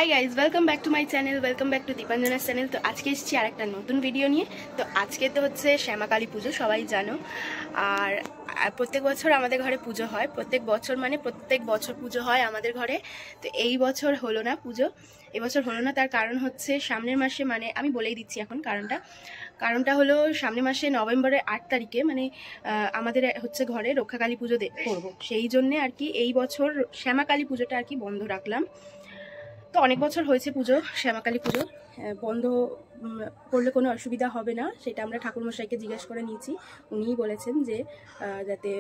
High guys, welcome back to my channel, welcome back to দীপাঞ্জনার channel. তো আজকে এসেছি আর একটা নতুন ভিডিও নিয়ে। তো আজকে তো হচ্ছে শ্যামাকালী পুজো, সবাই জানো। আর প্রত্যেক বছর আমাদের ঘরে পুজো হয়, প্রত্যেক বছর পুজো হয় আমাদের ঘরে। তো এই বছর হলো না পুজো, এবছর হলো না। তার কারণ হচ্ছে সামনের মাসে, মানে আমি বলেই দিচ্ছি এখন কারণটা হলো সামনের মাসে নভেম্বরের 8 তারিখে মানে আমাদের হচ্ছে ঘরে রক্ষাকালী পুজো করবো। সেই জন্যে আর কি এই বছর শ্যামাকালী পুজোটা আর কি বন্ধ রাখলাম। তো অনেক বছর হয়েছে পুজো, শ্যামাকালী পুজো বন্ধ করলে কোনো অসুবিধা হবে না, সেটা আমরা ঠাকুরমশাইকে জিজ্ঞেস করে নিয়েছি। উনিই বলেছেন যে যাতে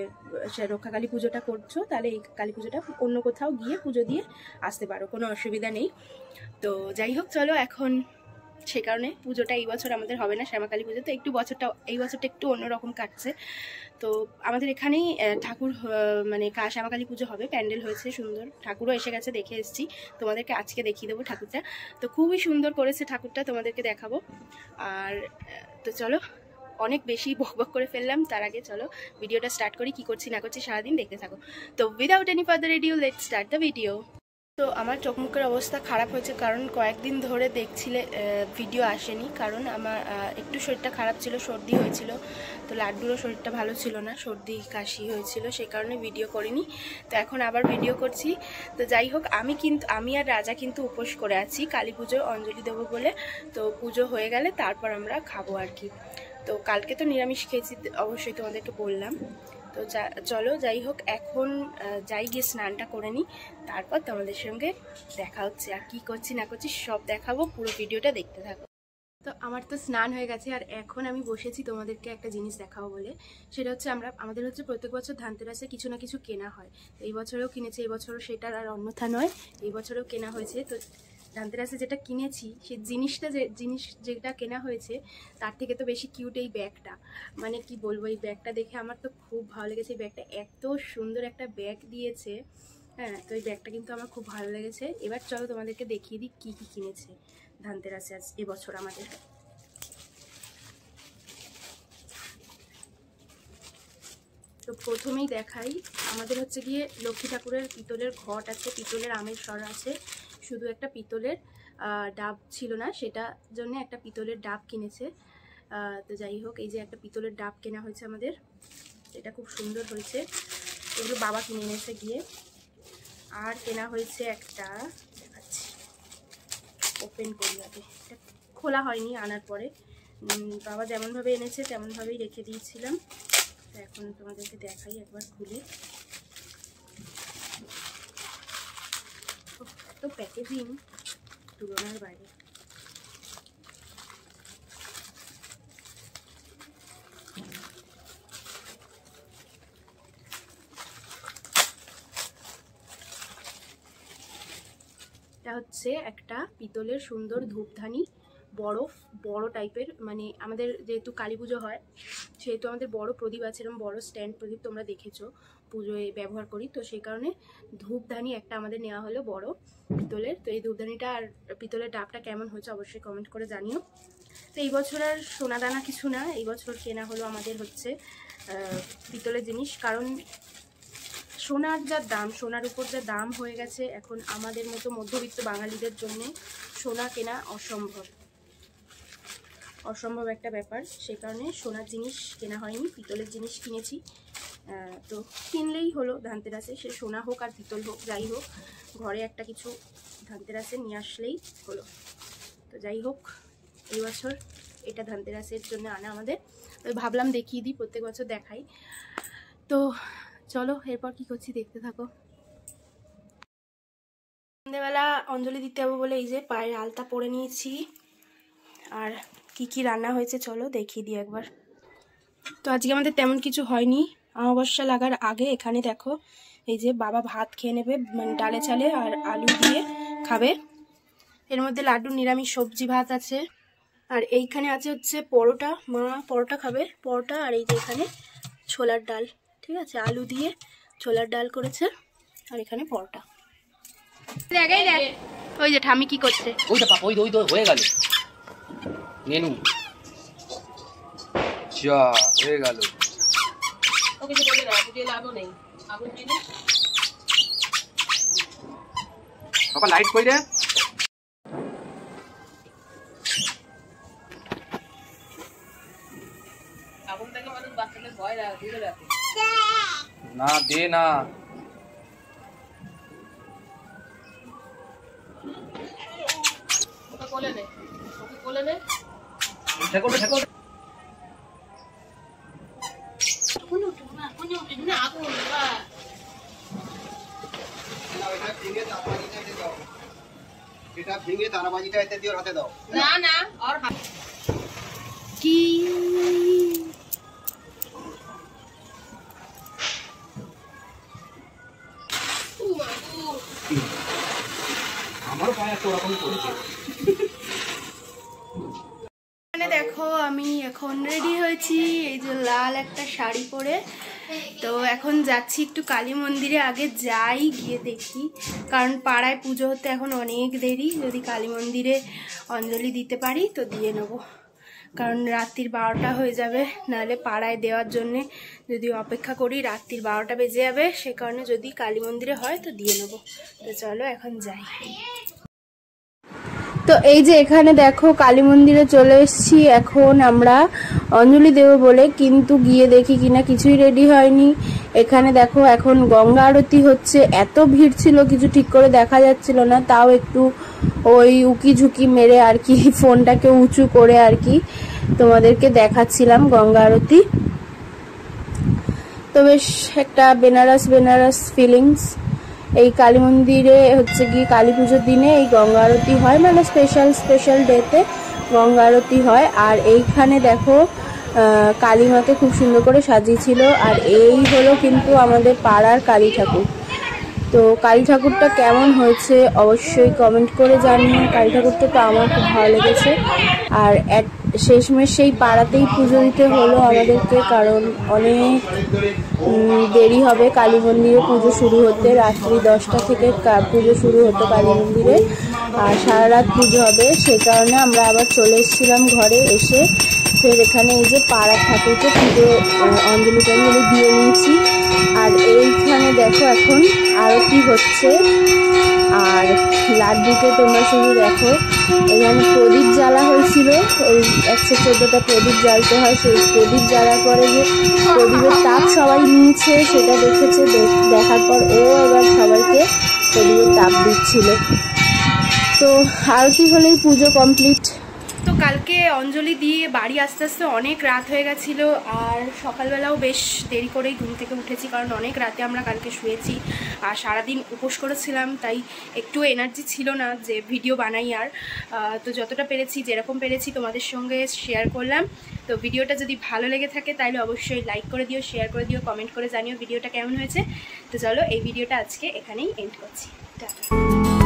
রক্ষাকালী পুজোটা করছো তাহলে এই কালী পুজোটা অন্য কোথাও গিয়ে পুজো দিয়ে আসতে পারো, কোনো অসুবিধা নেই। তো যাই হোক, চলো এখন সে কারণে পুজোটা এই বছর আমাদের হবে না, শ্যামাকালী পুজো। তো এই বছরটা একটু অন্যরকম কাটছে। তো আমাদের এখানেই ঠাকুর মানে শ্যামাকালী পুজো হবে, প্যান্ডেল হয়েছে সুন্দর, ঠাকুরও এসে গেছে, দেখে এসেছি। তোমাদেরকে আজকে দেখিয়ে দেবো ঠাকুরটা। তো খুবই সুন্দর করেছে ঠাকুরটা, তোমাদেরকে দেখাবো। আর তো চলো, অনেক বেশি বকবক করে ফেললাম, তার আগে চলো ভিডিওটা স্টার্ট করি। কি করছি না করছি সারাদিন দেখতে থাকো। তো without any further edu, let's start the video. তো আমার চোখ মুখের অবস্থা খারাপ হয়েছে, কারণ কয়েকদিন ধরে দেখছিলে ভিডিও আসেনি, কারণ আমার একটু শরীরটা খারাপ ছিল, সর্দি হয়েছিল। তো লাড্ডুরও শরীরটা ভালো ছিল না, সর্দি কাশি হয়েছিল, সেই কারণে ভিডিও করিনি। তো এখন আবার ভিডিও করছি। তো যাই হোক, আমি আর রাজা কিন্তু উপোস করে আছি কালী পুজোর অঞ্জলি দেবো বলে। তো পুজো হয়ে গেলে তারপর আমরা খাবো আর কি। তো কালকে তো নিরামিষ খেয়েছি, অবশ্যই তোমাদেরকে বললাম। তো চলো, যাই হোক, এখন যাই গিয়ে স্নানটা করে নিই, তারপর তোমাদের সঙ্গে দেখা হচ্ছে। আর কি করছি না করছি সব দেখাবো, পুরো ভিডিওটা দেখতে থাকো। তো আমার তো স্নান হয়ে গেছে, আর এখন আমি বসেছি তোমাদেরকে একটা জিনিস দেখাবো বলে। সেটা হচ্ছে আমাদের হচ্ছে প্রত্যেক বছর ধানতেরাসে কিছু না কিছু কেনা হয়। এই বছরেও কিনেছি, এই বছরও সেটার আর অন্যথা নয়, এই বছরেও কেনা হয়েছে। তো ধানতেরাসে যেটা কিনেছি, সেই যেটা কেনা হয়েছে তার থেকে তো বেশি কিউট এই ব্যাগটা। মানে কি বলবো, এই ব্যাগটা দেখে আমার তো খুব ভালো লেগেছে। এই ব্যাগটা এত সুন্দর একটা ব্যাগ দিয়েছে, হ্যাঁ। তো এই ব্যাগটা কিন্তু আমার খুব ভালো লেগেছে। এবার চলো তোমাদেরকে দেখিয়ে দিই কি কি কিনেছে ধানতেরাসে আজ এবছর আমাদের। তো প্রথমেই দেখাই, আমাদের হচ্ছে গিয়ে লক্ষ্মী ঠাকুরের পিতলের ঘট আছে, পিতলের আমের সর আছে, শুধু একটা পিতলের ডাব ছিল না, সেটা জন্য একটা পিতলের ডাব কিনেছে। তো যাই হোক, এই যে একটা পিতলের ডাব কেনা হয়েছে আমাদের, এটা খুব সুন্দর হয়েছে। এগুলো বাবা কিনে এনেছে গিয়ে। আর কেনা হয়েছে একটা, দেখাচ্ছি, ওপেন করি আগে, এটা খোলা হয়নি আনার পরে। বাবা যেমনভাবে এনেছে তেমনভাবেই রেখে দিয়েছিলাম। তো এখন তোমাদেরকে দেখাই একবার খুলে। এত প্যাকেজিং তুলনার বাইরে। এটা হচ্ছে একটা পিতলের সুন্দর ধূপধানি, বড় টাইপের। মানে আমাদের যেহেতু কালী পুজো হয়, সেহেতু আমাদের বড় প্রদীপ আছে, এরকম বড় স্ট্যান্ড প্রদীপ তোমরা দেখেছো পুজোয় ব্যবহার করি। তো সেই কারণে ধূপধানি একটা আমাদের নেওয়া হলো বড় পিতলের। তো এই ধূপধানিটা আর পিতলের ডাবটা কেমন হয়েছে অবশ্যই কমেন্ট করে জানিও। তো এই বছর আর সোনা দানা কিছু না, এই বছর কেনা হলো আমাদের হচ্ছে পিতলের জিনিস। কারণ সোনার যা দাম, সোনার উপর যা দাম হয়ে গেছে এখন, আমাদের মতো মধ্যবিত্ত বাঙালিদের জন্য সোনা কেনা অসম্ভব একটা ব্যাপার। সেই কারণে সোনার জিনিস কেনা হয়নি, পিতলের জিনিস কিনেছি। তো কিনলেই হলো ধানতেরাসে, সে সোনা হোক আর পিতল হোক, যাই হোক, ঘরে একটা কিছু ধানতেরাসে নিয়ে আসলেই হলো। তো যাই হোক, এই বছর এটা ধানতেরাসের জন্য আনা আমাদের। তো ভাবলাম দেখিয়ে দিই, প্রত্যেক বছর দেখাই। তো চলো, এরপর কি করছি দেখতে থাকো। সন্ধ্যেবেলা অঞ্জলি দিতে যাবো বলে এই যে পায়ের আলতা পরে নিয়েছি। আর কি কি রান্না হয়েছে চলো দেখিয়ে দিই একবার। তো আজকে আমাদের তেমন কিছু হয়নি, অমাবস্যা লাগার আগে। এখানে দেখো, এই যে বাবা ভাত খেয়ে নেবে, মানে ডালে চালে আর আলু দিয়ে খাবে। এর মধ্যে লাড্ডু, নিরামিষ সবজি ভাত আছে। আর এইখানে আছে হচ্ছে পরোটা, মা পরোটা খাবে, পরোটা। আর এই যে এখানে ছোলার ডাল, ঠিক আছে, আলু দিয়ে ছোলার ডাল করেছে। আর এখানে পরোটা। ওই যে ঠামি কি করছে, হয়ে গেল মেনু, যা হয়ে গেল। বাবা লাইট কই রে? না দে না এটা ভেঙে তারাবাজিটা এতে দিয়ে হাতে দাও না না আর কি আমারও পায়ে একটা ওরকম করেছে। এখানে দেখো আমি এখন রেডি হয়েছি, এই যে লাল একটা শাড়ি পরে। তো এখন যাচ্ছি একটু কালী মন্দিরে, আগে যাই গিয়ে দেখি, কারণ পাড়ায় পুজো হতে এখন অনেক দেরি। যদি কালী মন্দিরে অঞ্জলি দিতে পারি তো দিয়ে নেবো, কারণ রাত্রির 12টা হয়ে যাবে, নাহলে পাড়ায় দেওয়ার জন্যে যদি অপেক্ষা করি রাত্রির 12টা বেজে যাবে। সে কারণে যদি কালী মন্দিরে হয় তো দিয়ে নেবো। তো চলো এখন যাই। তো এই যে এখানে দেখো কালী মন্দিরে চলে এসেছি, এখন আমরা অঞ্জলি দেব বলে, কিন্তু গিয়ে দেখি কিনা কিছুই রেডি হয়নি। এখানে দেখো এখন গঙ্গা আরতি হচ্ছে, এত ভিড় ছিল কিছু ঠিক করে দেখা যাচ্ছিল না, তাও একটু ওই উকি ঝুঁকি মেরে আর কি ফোনটাকে উঁচু করে আর কি তোমাদেরকে দেখাচ্ছিলাম গঙ্গা আরতি। তো বেশ একটা বেনারস বেনারস ফিলিংস। এই কালী মন্দিরে হচ্ছে কি কালী পুজোর দিনে এই গঙ্গা আরতি হয়, মানে স্পেশাল ডেতে গঙ্গা আরতি হয়। আর এইখানে দেখো কালী মাকে খুব সুন্দর করে সাজিয়েছিল। আর এই হলো কিন্তু আমাদের পাড়ার কালী ঠাকুর। তো কালী ঠাকুরটা কেমন হয়েছে অবশ্যই কমেন্ট করে জানিও। কালী ঠাকুরটা তো আমার খুব ভালো লেগেছে। আর শেষমেশ সেই পাড়াতেই পুজো দিতে হলো আমাদেরকে, কারণ অনেক দেরি হবে কালী মন্দিরে পুজো শুরু হতে। রাত্রি 10টা থেকে পুজো শুরু হতো কালী মন্দিরে, আর সারা রাত পুজো হবে। সে কারণে আমরা আবার চলে এসেছিলাম ঘরে। এসে ফের এখানে এই যে পাড়ার ঠাকুরকে পুজো অঞ্জলি টঞ্জলি দিয়ে নিয়েছি। আর এইখানে দেখো এখন আরতি হচ্ছে। আর লাড্ডুকে তোমরা শুধু দেখো, এখানে প্রদীপ জ্বালা হয়েছিল, ওই 114টা প্রদীপ জ্বালতে হয়। সেই প্রদীপ জ্বালার পরে যে প্রদীপের তাপ সবাই নিয়েছে সেটা দেখেছে, দেখার পর ও এবার সবাইকে প্রদীপের তাপ দিচ্ছিল। তো আরতি হলেই পুজো কমপ্লিট। তো কালকে অঞ্জলি দিয়ে বাড়ি আস্তে আস্তে অনেক রাত হয়ে গেছিলো, আর সকালবেলাও বেশ দেরি করেই ঘুম থেকে উঠেছি, কারণ অনেক রাতে আমরা কালকে শুয়েছি আর সারাদিন উপোস করেছিলাম, তাই একটু এনার্জি ছিল না যে ভিডিও বানাই। আর তো যতটা পেরেছি যেরকম পেরেছি তোমাদের সঙ্গে শেয়ার করলাম। তো ভিডিওটা যদি ভালো লেগে থাকে তাহলে অবশ্যই লাইক করে দিও, শেয়ার করে দিও, কমেন্ট করে জানিও ভিডিওটা কেমন হয়েছে। তো চলো এই ভিডিওটা আজকে এখানেই এন্ড করছি। টাটা।